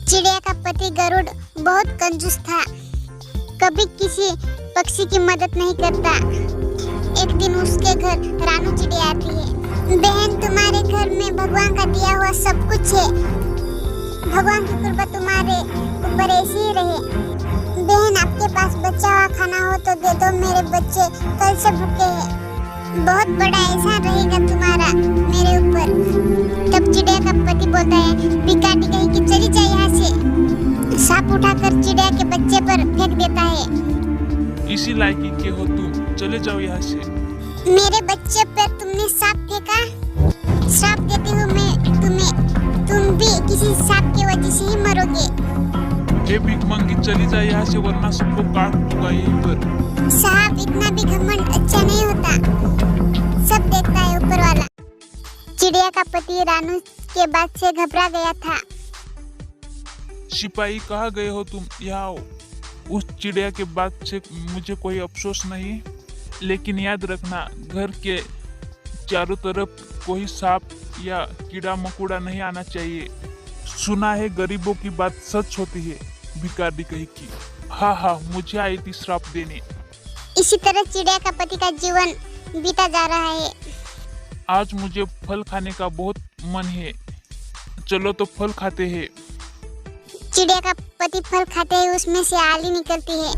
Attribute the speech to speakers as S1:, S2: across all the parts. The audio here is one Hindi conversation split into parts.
S1: चिड़िया का पति गरुड़ बहुत कंजूस था, कभी किसी पक्षी की मदद नहीं करता। एक दिन उसके घर रानू चिड़िया आती है। बहन, तुम्हारे घर में भगवान का दिया हुआ सब कुछ है, भगवान की कृपा तुम्हारे ऊपर ऐसी ही रहे। बहन, आपके पास बचा हुआ खाना हो तो दे दो, मेरे बच्चे कल से भूखे हैं। बहुत बड़ा एहसान रहेगा तुम्हारा मेरे ऊपर। तब चिड़िया का पति बोलता है, भिखारी कहीं की चली जाए यहाँ से। सांप उठाकर चिड़िया के बच्चे पर फेंक देता है।
S2: इसी लायकी के हो तुम, चले जाओ यहाँ से।
S1: मेरे बच्चे पर तुमने सांप फेंका, श्राप देती हूँ मैं तुम्हें, तुम भी किसी सांप की वजह से ही मरोगे।
S2: हे भिखमंगी, चली जाए यहाँ से वरना सबको काट दूंगा यहीं पर।
S1: साहब, इतना भी घमंड अच्छा नहीं होता, सब देखता है ऊपर वाला। चिड़िया का पति रानू के बात से घबरा गया था।
S2: सिपाही, कहाँ गए हो तुम? यहाँ आओ। उस चिड़िया के बात से मुझे कोई अफसोस नहीं, लेकिन याद रखना घर के चारों तरफ कोई सांप या कीड़ा मकोड़ा नहीं आना चाहिए। सुना है गरीबों की बात सच होती है, भिखारी कहीं की। हाँ, मुझे आई थी श्राप देने।
S1: इसी तरह चिड़िया का पति का जीवन बीता जा रहा है।
S2: आज मुझे फल खाने का बहुत मन है, चलो तो फल खाते हैं।
S1: चिड़िया का पति फल खाते ही उसमें से आली निकलती है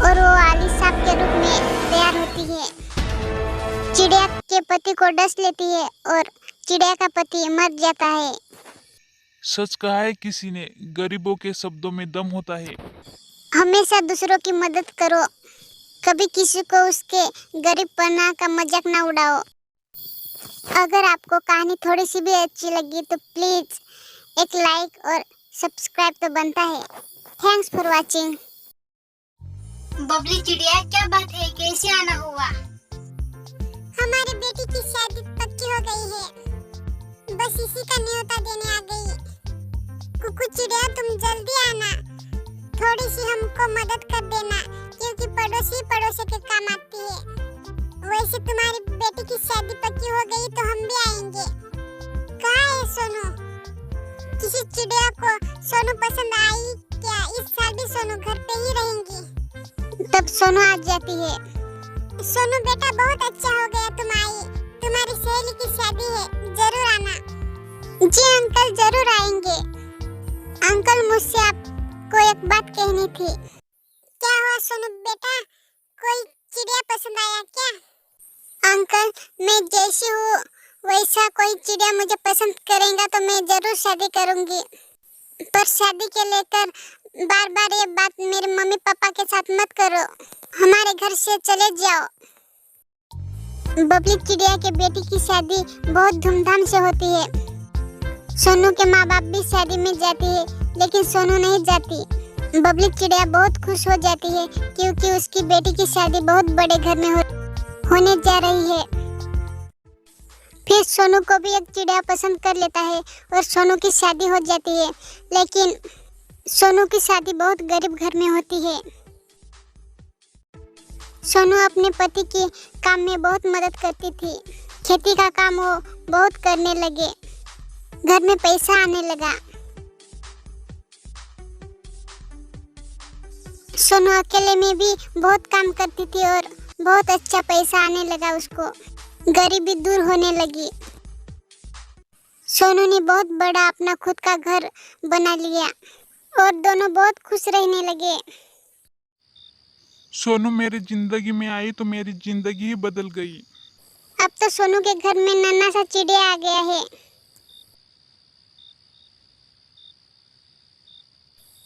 S1: और वो आली सांप के रूप में तैयार होती है। चिड़िया के पति को डस लेती है और चिड़िया का पति मर जाता है।
S2: सच कहा है किसी ने, गरीबों के शब्दों में दम होता है।
S1: हमेशा दूसरों की मदद करो, कभी किसी को उसके गरीबपना का मजाक ना उड़ाओ। अगर आपको कहानी थोड़ी सी भी अच्छी लगी तो प्लीज एक लाइक और सब्सक्राइब तो बनता है। Thanks for watching.
S3: बबली चिड़िया, क्या बात है, कैसे आना हुआ?
S1: हमारी बेटी की शादी पक्की हो गई है, बस इसी का न्योता देने आ गई। कुकू चिड़िया, तुम जल्दी आना, थोड़ी सी हमको मदद कर देना, क्योंकि पड़ोसी पड़ोसी के काम आती है। वैसे तुम्हारी बेटी की शादी पक्की हो गई तो हम भी आएंगे। कहाँ है सोनू? किसी चिड़िया को सोनू पसंद आई क्या? इस साल भी सोनू घर पे ही रहेंगी। तब सोनू आ जाती है। सोनू बेटा, बहुत अच्छा हो गया तुम आई, तुम्हारी सहेली की शादी है, जरूर आना। जी अंकल, जरूर आएंगे। अंकल, मुझसे आपको एक बात कहनी थी। क्या हुआ सोनू बेटा, कोई चिड़िया पसंद आया क्या? अंकल, मैं जैसी हूँ वैसा कोई चिड़िया मुझे पसंद करेगा तो मैं जरूर शादी करूंगी, पर शादी के लेकर बार बार ये बात मेरे मम्मी पापा के साथ मत करो, हमारे घर से चले जाओ। बबली चिड़िया के बेटी की शादी बहुत धूमधाम से होती है। सोनू के माँ बाप भी शादी में जाती है, लेकिन सोनू नहीं जाती। बबली चिड़िया बहुत खुश हो जाती है क्योंकि उसकी बेटी की शादी बहुत बड़े घर में होने जा रही है। फिर सोनू को भी एक चिड़िया पसंद कर लेता है और सोनू की शादी हो जाती है, लेकिन सोनू की शादी बहुत गरीब घर में होती है। सोनू अपने पति के काम में बहुत मदद करती थी। खेती का काम वो बहुत करने लगे, घर में पैसा आने लगा। सोनू अकेले में भी बहुत काम करती थी और बहुत अच्छा पैसा आने लगा उसको, गरीबी दूर होने लगी। सोनू ने बहुत बड़ा अपना खुद का घर बना लिया और दोनों बहुत खुश रहने लगे।
S2: सोनू मेरी जिंदगी में आई तो मेरी जिंदगी ही बदल गई।
S1: अब तो सोनू के घर में नन्हा सा चिड़िया आ गया है।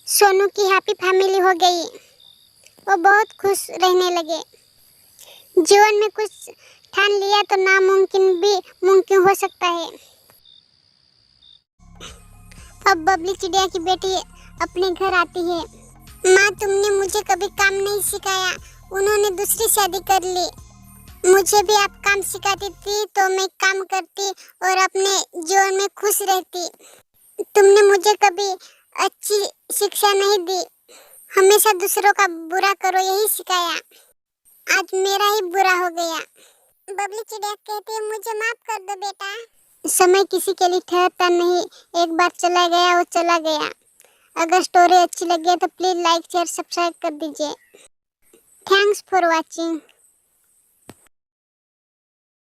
S1: सोनू की हैप्पी फैमिली हो गई, वो बहुत खुश रहने लगे। जीवन में कुछ ठान लिया तो नामुमकिन भी मुमकिन हो सकता है। अब बबली चिड़िया की बेटी अपने घर आती है। माँ, तुमने मुझे कभी काम नहीं सिखाया, उन्होंने दूसरी शादी कर ली। मुझे भी आप काम सिखाती थी तो मैं काम करती और अपने जीवन में खुश रहती। तुमने मुझे कभी अच्छी शिक्षा नहीं दी, हमेशा दूसरों का बुरा करो यही सिखाया। आज मेरा ही बुरा हो गया। बबली चिड़िया कहती है, मुझे माफ कर दो बेटा। समय किसी के लिए ठहरता नहीं, एक बार चला गया वो चला गया। अगर स्टोरी अच्छी लगी है तो प्लीज लाइक शेयर सब्सक्राइब कर दीजिए। Thanks for watching.